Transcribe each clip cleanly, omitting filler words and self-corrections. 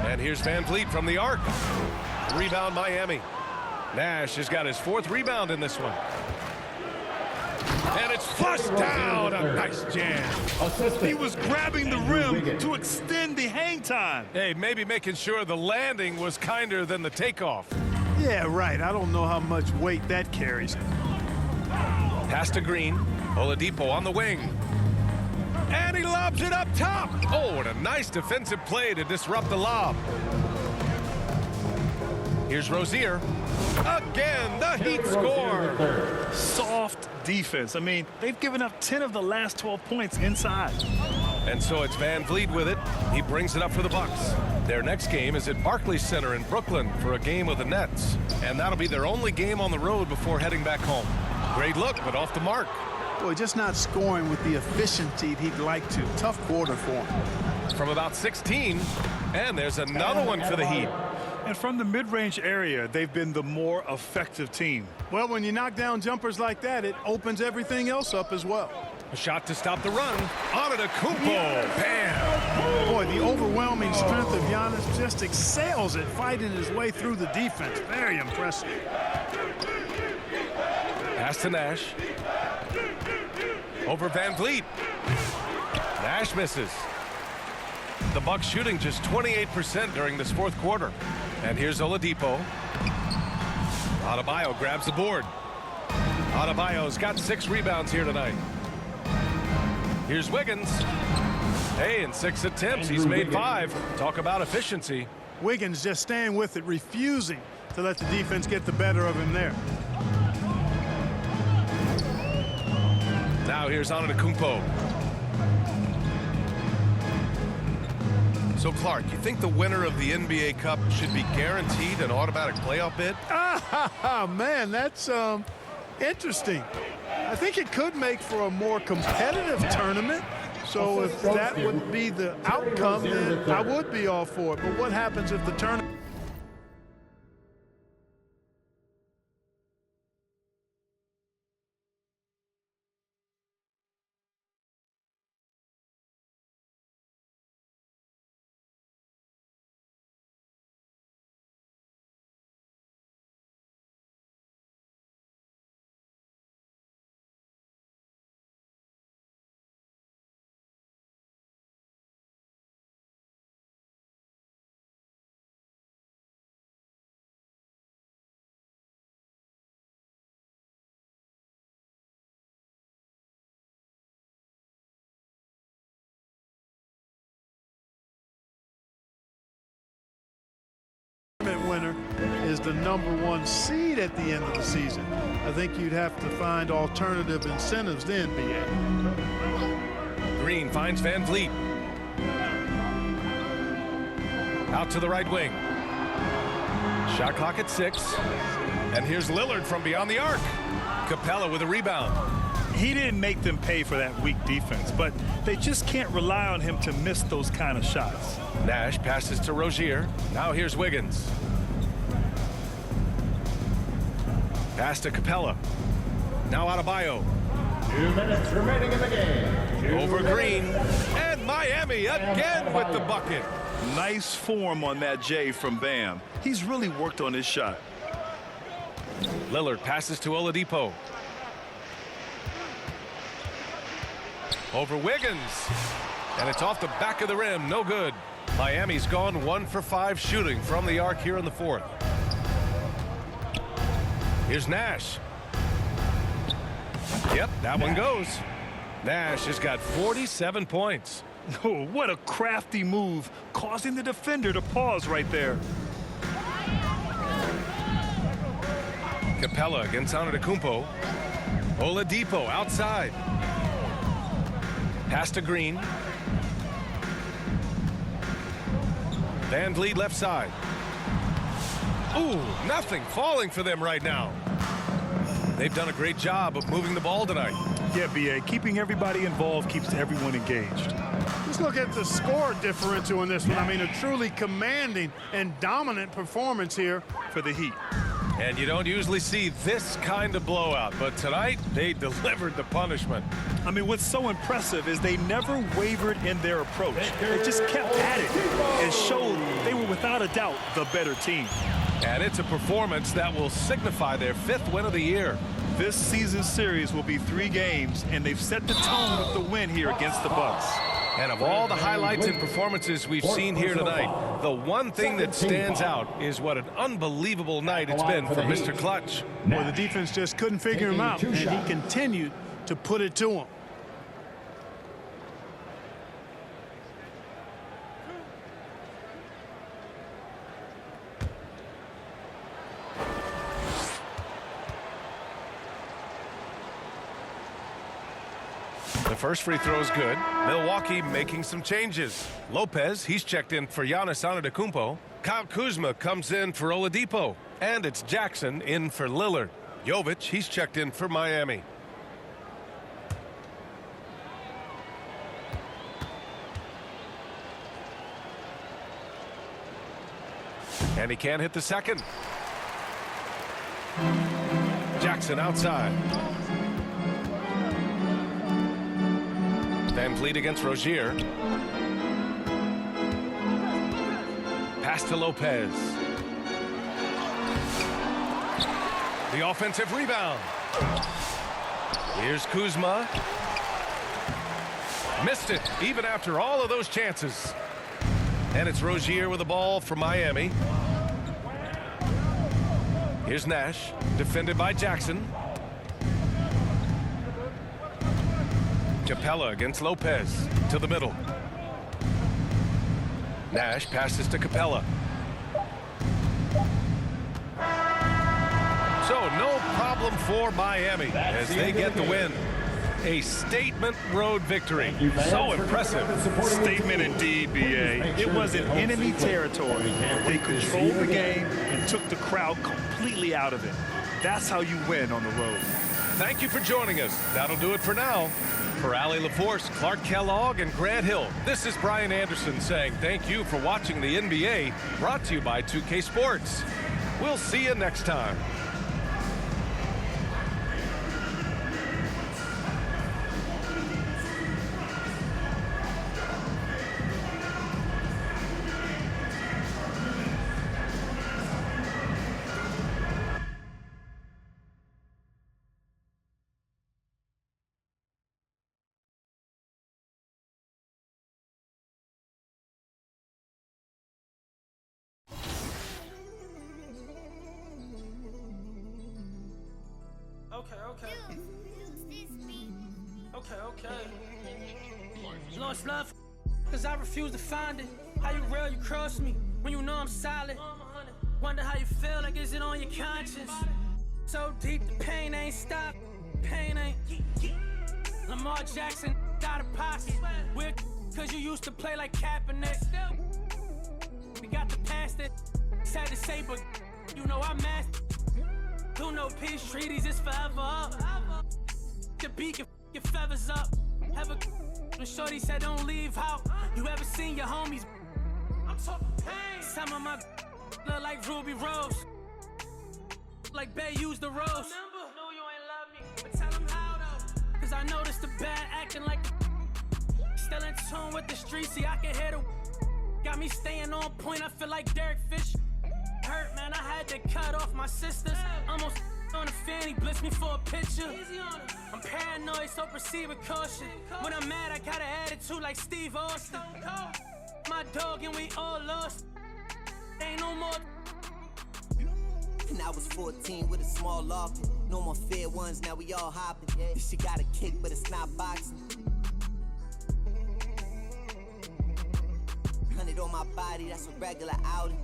And here's Van Vliet from the arc. Rebound Miami. Nash has got his 4th rebound in this one. And it's flushed down. A nice jam. He was grabbing the rim to extend the hang time. Hey, maybe making sure the landing was kinder than the takeoff. Yeah, right. I don't know how much weight that carries. Pass to Green. Oladipo on the wing. And he lobs it up top. Oh, and a nice defensive play to disrupt the lob. Here's Rozier. Again, the Heat score. Soft defense. I mean, they've given up 10 of the last 12 points inside. And so it's Van Vliet with it. He brings it up for the Bucks. Their next game is at Barclays Center in Brooklyn for a game with the Nets. And that'll be their only game on the road before heading back home. Great look, but off the mark. Boy, just not scoring with the efficiency he'd like to. Tough quarter for him. From about 16, and there's another one for the Heat. And from the mid-range area, they've been the more effective team. Well, when you knock down jumpers like that, it opens everything else up as well. A shot to stop the run. Antetokounmpo. Bam. Boy, the overwhelming strength of Giannis just excels at fighting his way through the defense. Very impressive. Pass to Nash. Over Van Vliet. Nash misses. The Bucks shooting just 28% during this 4th quarter. And here's Oladipo. Adebayo grabs the board. Adebayo's got 6 rebounds here tonight. Here's Wiggins. Hey, in 6 attempts, he's made 5. Talk about efficiency. Wiggins just staying with it, refusing to let the defense get the better of him there. Now here's Antetokounmpo. So, Clark, you think the winner of the NBA Cup should be guaranteed an automatic playoff bid? Man, that's interesting. I think it could make for a more competitive tournament. So if that would be the outcome, then I would be all for it. But what happens if the tournament... winner is the #1 seed at the end of the season. I think you'd have to find alternative incentives then, B.A. Green finds Van Vliet. Out to the right wing. Shot clock at 6. And here's Lillard from beyond the arc. Capella with a rebound. He didn't make them pay for that weak defense, but they just can't rely on him to miss those kind of shots. Nash passes to Rozier. Now here's Wiggins. Pass to Capella. Now Adebayo. 2 minutes remaining in the game. Over Green. And Miami again with the bucket. Nice form on that J from Bam. He's really worked on his shot. Lillard passes to Oladipo. Over Wiggins. And it's off the back of the rim. No good. Miami's gone 1 for 5 shooting from the arc here in the 4th. Here's Nash. Yep, that one goes. Nash has got 47 points. Oh, what a crafty move, causing the defender to pause right there. Capella against Antetokounmpo. Oladipo outside. Pass to Green. Van Vliet left side. Ooh, nothing falling for them right now. They've done a great job of moving the ball tonight. Yeah, B.A., keeping everybody involved keeps everyone engaged. Let's look at the score differential in this one. I mean, a truly commanding and dominant performance here For the Heat. And you don't usually see this kind of blowout, but tonight they delivered the punishment. I mean, what's so impressive is they never wavered in their approach. They just kept at it and showed they were without a doubt the better team. And it's a performance that will signify their 5th win of the year. This season's series will be 3 games, and they've set the tone with the win here against the Bucks. And of all the highlights and performances we've seen here tonight, the one thing that stands out is what an unbelievable night it's been for Mr. Clutch. Well, the defense just couldn't figure him out, and he continued to put it to him. The first free throw is good. Milwaukee making some changes. Lopez, he's checked in for Giannis Antetokounmpo. Kyle Kuzma comes in for Oladipo. And it's Jackson in for Lillard. Jovic, he's checked in for Miami. And he can't hit the second. Jackson outside. Van Vliet against Rozier. Pass to Lopez. The offensive rebound. Here's Kuzma. Missed it, even after all of those chances. And it's Rozier with the ball for Miami. Here's Nash, defended by Jackson. Capella against Lopez, to the middle. Nash passes to Capella. So no problem for Miami as they get the win. A statement road victory. So impressive. Statement indeed, B.A. It was in enemy territory. They controlled the game and took the crowd completely out of it. That's how you win on the road. Thank you for joining us. That'll do it for now. For Allie LaForce, Clark Kellogg, and Grant Hill, this is Brian Anderson saying thank you for watching the NBA, brought to you by 2K Sports. We'll see you next time. Okay. Lost love, cause I refuse to find it. How you real, you cross me, when you know I'm solid. Wonder how you feel, like is it on your conscience? So deep, the pain ain't stopped. Pain ain't. Lamar Jackson got a pocket. Weird, cause you used to play like Kaepernick. We got the past it. Sad to say, but you know I'm mastered. Do no peace treaties, it's forever up. The beacon, your feathers up. Have a when shorty said don't leave out. You ever seen your homies? I'm talking pain. Some of my look like Ruby Rose. Like Bay used the rose. No, you ain't love me, but tell them how though. Cause I noticed the bad acting like still in tune with the streets. See, I can hear the got me staying on point. I feel like Derek Fisher. Hurt, man, I had to cut off my sisters. Almost on the fanny, blitz me for a picture. I'm paranoid, so proceed with caution. When I'm mad, I got an attitude like Steve Austin. My dog and we all lost. Ain't no more. And I was 14 with a small loft. No more fair ones, now we all hopping. This shit got a kick, but it's not boxing. 100 on my body, that's a regular outing.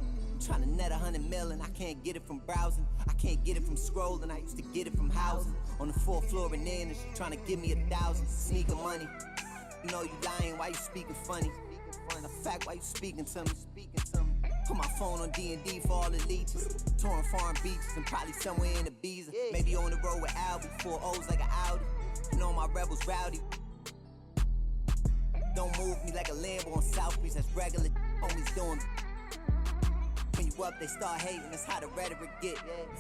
Trying to net 100 million, I can't get it from browsing. I can't get it from scrolling, I used to get it from housing. On the 4th floor in there, and she trying to give me 1,000. Sneaker money. You know you lying, why you speaking funny? The fact, why you speaking to me? Put my phone on D&D for all the leeches. Touring foreign beaches and probably somewhere in Ibiza. Maybe on the road with Albie, 4 O's like an Audi. And all my rebels rowdy. Don't move me like a Lambo on South Beach, that's regular. Homies doing. When you up, they start hating, that's how the rhetoric get.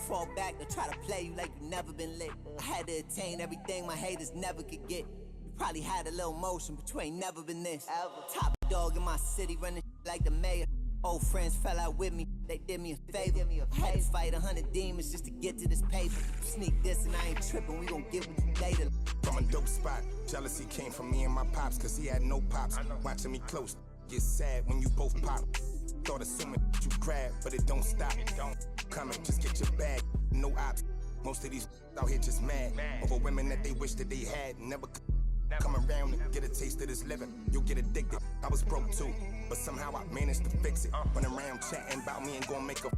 Fall back, they'll try to play you like you never been lit. I had to attain everything my haters never could get. You probably had a little motion, but you ain't never been this. Top dog in my city, running like the mayor. Old friends fell out with me, they did me a favor. I had to fight 100 demons just to get to this paper. Sneak this and I ain't tripping, we gon' get what you later. From a dope spot, jealousy came from me and my pops, cause he had no pops. Watching me close, get sad when you both pop. Thought assuming you grab, but it don't stop. Coming, just get your bag, no ops. Most of these out here just mad over women that they wish that they had. Never come around and get a taste of this living. You'll get addicted. I was broke too, but somehow I managed to fix it. Run around chatting about me and gon' make a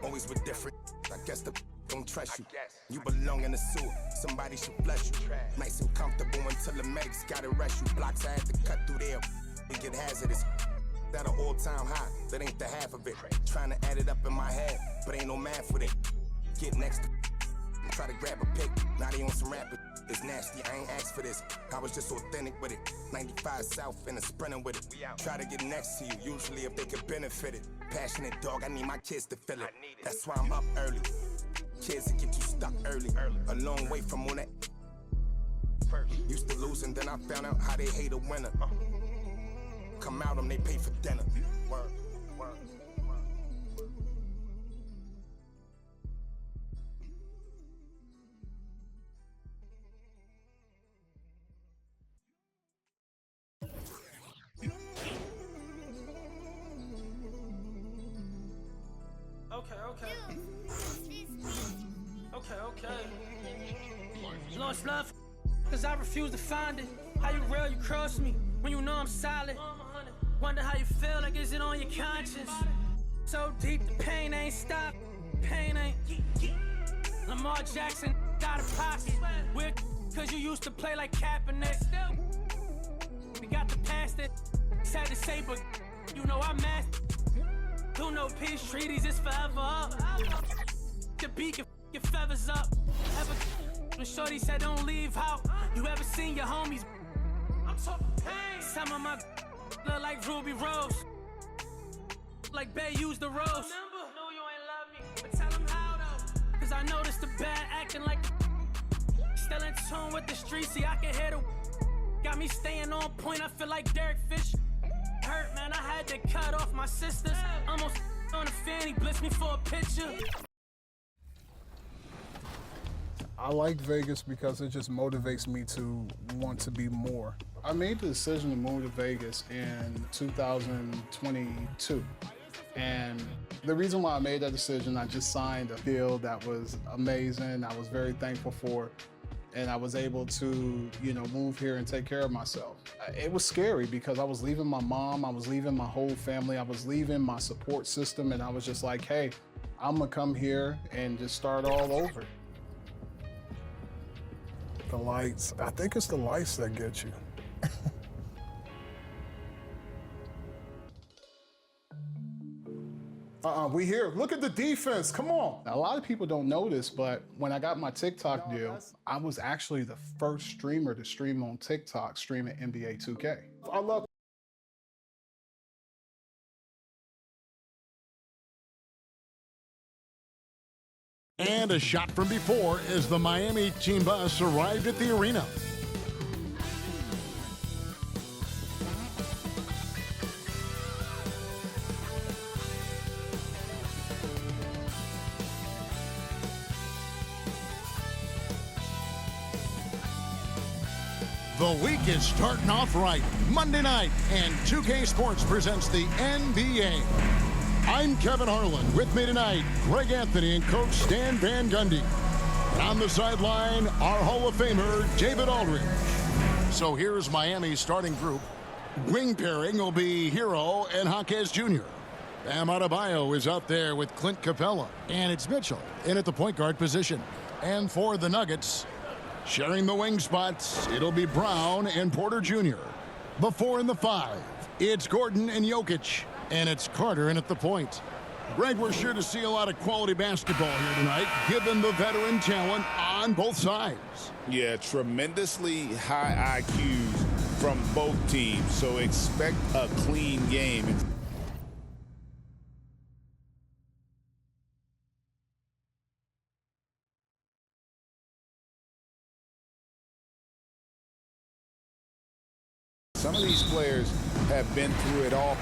always with different. I guess the don't trust you. You belong in the sewer. Somebody should flush you. Nice and comfortable until the medics gotta rush you. Blocks I had to cut through there. It get hazardous. That an all-time high. That ain't the half of it. Trying to add it up in my head, but ain't no math with it. Get next to try to grab a pic. Now they on some rapid. It's nasty. I ain't asked for this. I was just authentic with it. 95 South and a sprinter with it. Try to get next to you. Usually if they could benefit it. Passionate dog. I need my kids to feel it. That's why I'm up early. Kids that get you stuck early. A long way from all that. Used to lose and then I found out how they hate a winner. Come out them, they pay for dinner. Word. Okay. Lost love, cause I refuse to find it. How you real, you cross me when you know I'm solid. Wonder how you feel, like is it on your conscience? So deep, the pain ain't stopped. Pain ain't. Lamar Jackson got a pocket. Weird, cause you used to play like Kaepernick. We got the past it. Sad to say, but you know I'm mad. Do no peace treaties, it's forever up. The beat can your feathers up. Ever when Shorty said don't leave out. You ever seen your homies? I'm talking pain. Some of my look like Ruby Rose. Like Bay used the rose. No, you ain't love me. But tell them how though. Cause I noticed the bad acting like still in tune with the streets. See, I can hear the got me staying on point. I feel like Derek Fisher. Hurt, man, I had to cut off my sisters. Almost on the fanny, blitz me for a picture. I like Vegas because it just motivates me to want to be more. I made the decision to move to Vegas in 2022. And the reason why I made that decision, I just signed a deal that was amazing. I was very thankful for it. And I was able to, move here and take care of myself. It was scary because I was leaving my mom, I was leaving my whole family, I was leaving my support system, and I was just like, hey, I'm gonna come here and just start all over. The lights, I think it's the lights that get you. We here. Look at the defense. Come on. A lot of people don't know this, but when I got my TikTok deal, I was actually the first streamer to stream on TikTok, streaming NBA 2K. I love. And a shot from before as the Miami team bus arrived at the arena. The week is starting off right. Monday night, and 2K Sports presents the NBA. I'm Kevin Harlan. With me tonight, Greg Anthony and Coach Stan Van Gundy. And on the sideline, our Hall of Famer, David Aldridge. So here's Miami's starting group. Wing pairing will be Hero and Jaquez Jr. Bam Adebayo is out there with Clint Capella. And it's Mitchell in at the point guard position. And for the Nuggets, sharing the wing spots, it'll be Brown and Porter Jr. The 4 and the 5, it's Gordon and Jokic. And it's Carter in at the point. Greg, we're sure to see a lot of quality basketball here tonight, given the veteran talent on both sides. Yeah, tremendously high IQs from both teams, so expect a clean game. Some of these players have been through it all.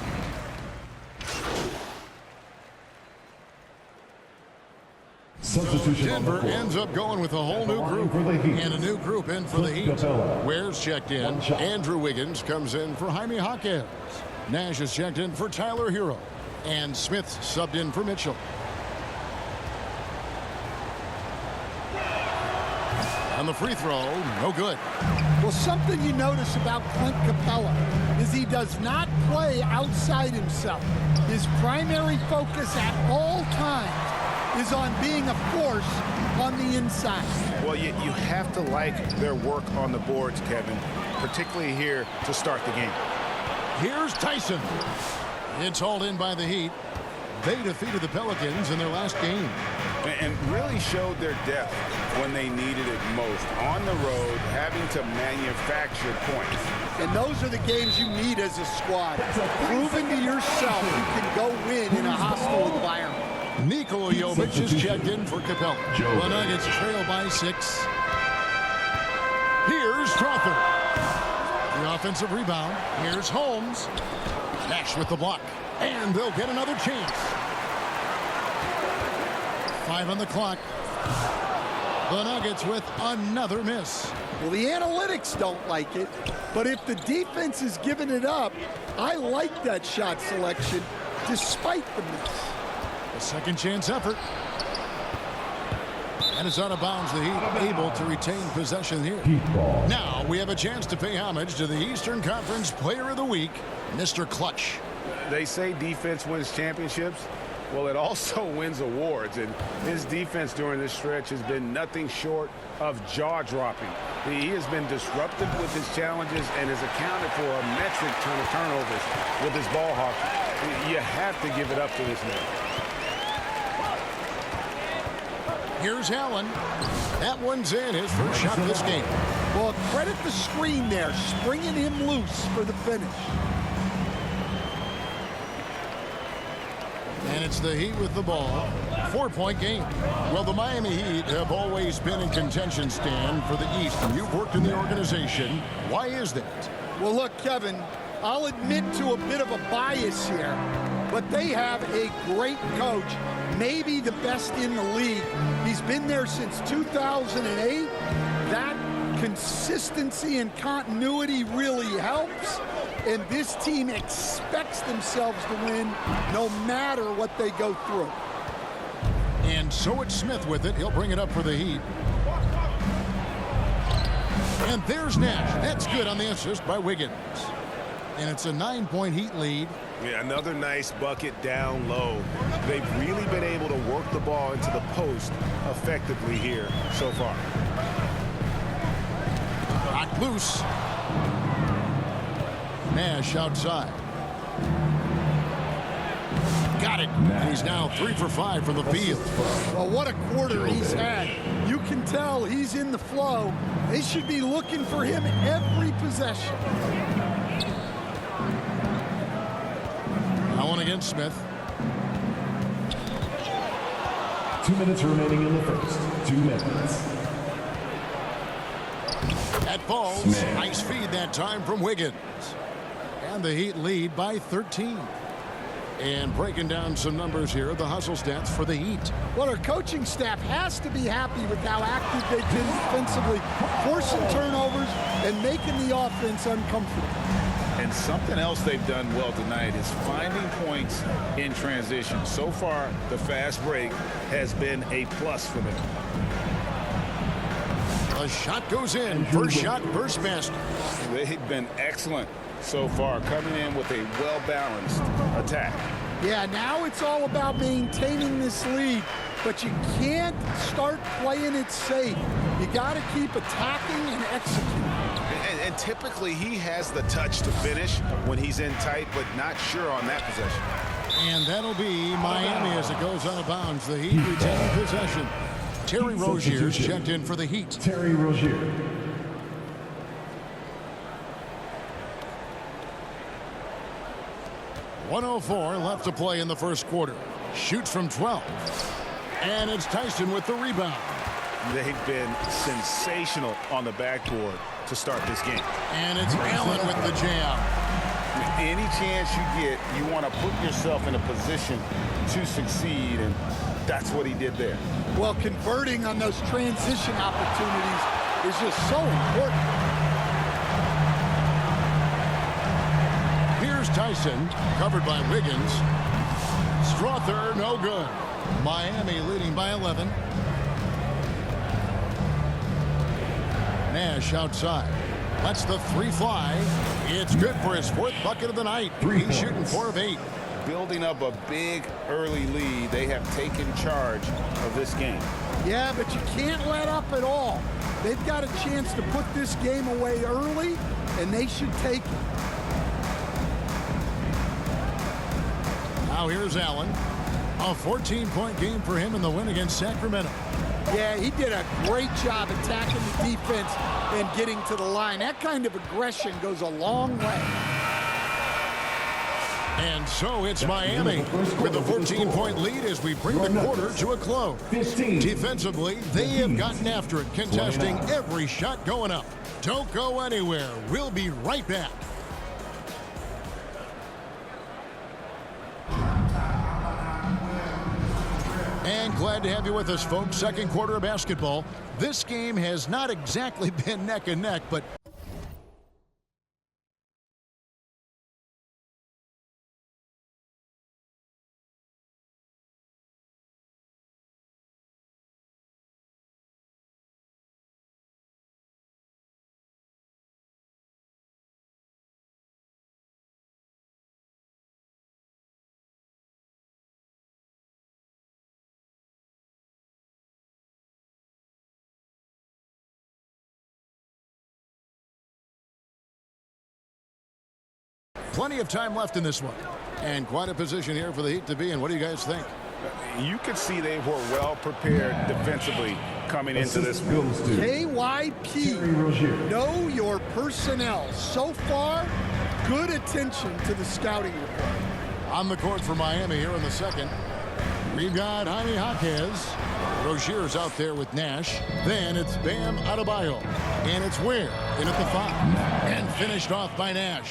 Denver ends up going with a whole new group and a new group in for the Heat. Ware's checked in. Andrew Wiggins comes in for Jaime Jaquez. Nash is checked in for Tyler Hero. And Smith subbed in for Mitchell. On the free throw, no good. Well, something you notice about Clint Capella is he does not play outside himself. His primary focus at all times is on being a force on the inside. Well, you have to like their work on the boards, Kevin, particularly here to start the game. Here's Tyson. It's hauled in by the Heat. They defeated the Pelicans in their last game. And really showed their depth when they needed it most. On the road, having to manufacture points. And those are the games you need as a squad. Proving to yourself you can go win in a hostile environment. Nikola Jovic is checked in for Capella. The Nuggets trail by 6. Here's Strawther. The offensive rebound. Here's Holmes. Nash with the block. And they'll get another chance. 5 on the clock. The Nuggets with another miss. Well, the analytics don't like it, but if the defense is giving it up, I like that shot selection despite the miss. A second chance effort. And it's out of bounds. The Heat able to retain possession here. Now we have a chance to pay homage to the Eastern Conference Player of the Week, Mr. Clutch. They say defense wins championships. Well, it also wins awards, and his defense during this stretch has been nothing short of jaw-dropping. He has been disruptive with his challenges and has accounted for a metric ton of turnovers with his ball hockey. You have to give it up to this man. Here's Allen. That one's in, his first shot of this game. Well, credit the screen there, springing him loose for the finish. And it's the Heat with the ball. 4-point game. Well, the Miami Heat have always been in contention, Stan, for the East. And you've worked in the organization. Why is that? Well, look, Kevin, I'll admit to a bit of a bias here, but they have a great coach, maybe the best in the league. He's been there since 2008. That consistency and continuity really helps. And this team expects themselves to win no matter what they go through. And so it's Smith with it. He'll bring it up for the Heat. And there's Nash. That's good on the assist by Wiggins. And it's a 9-point Heat lead. Yeah, another nice bucket down low. They've really been able to work the ball into the post effectively here so far. Knocked loose. Nash outside. Got it. And he's now 3 for 5 from the field. Well, what a quarter he's had. You can tell he's in the flow. They should be looking for him every possession. Now one against Smith. 2 minutes remaining in the first. 2 minutes. That falls. Nice feed that time from Wiggins. And the Heat lead by 13. And breaking down some numbers here, the hustle stats for the Heat. Well, our coaching staff has to be happy with how active they've been defensively, forcing turnovers and making the offense uncomfortable. And something else they've done well tonight is finding points in transition. So far, the fast break has been a plus for them. A shot goes in. First shot, first basket. They've been excellent so far, coming in with a well-balanced attack. Yeah, now it's all about maintaining this lead, but you can't start playing it safe. You got to keep attacking and executing. And typically he has the touch to finish when he's in tight, but not sure on that possession. And that'll be Miami as it goes out of bounds. The Heat retain possession. Terry Rozier's checked in for the Heat. Terry Rozier. .104 left to play in the first quarter. Shoots from 12. And it's Tyson with the rebound. They've been sensational on the backboard. to start this game. And it's Allen with the jam. Any chance you get, you want to put yourself in a position to succeed, and that's what he did there. Well, converting on those transition opportunities is just so important. Here's Tyson, covered by Wiggins. Strother, no good. Miami leading by 11. Nash outside. Lets the three fly. It's good for his 4th bucket of the night. He's shooting 4 of 8. Building up a big early lead, they have taken charge of this game. Yeah, but you can't let up at all. They've got a chance to put this game away early, and they should take it. Now here's Allen. A 14-point game for him in the win against Sacramento. Yeah, he did a great job attacking the defense and getting to the line. That kind of aggression goes a long way. And so it's Miami with a 14-point lead as we bring the quarter to a close. Defensively, they have gotten after it, contesting every shot going up. Don't go anywhere. We'll be right back. And glad to have you with us, folks. Second quarter of basketball. This game has not exactly been neck and neck, but plenty of time left in this one. And quite a position here for the Heat to be in. What do you guys think? You could see they were well prepared defensively coming into this one. KYP, know your personnel. So far, good attention to the scouting report. On the court for Miami here in the second. We've got Jaime Jaquez. Rozier's out there with Nash. Then it's Bam Adebayo. And it's Ware in at the 5. And finished off by Nash.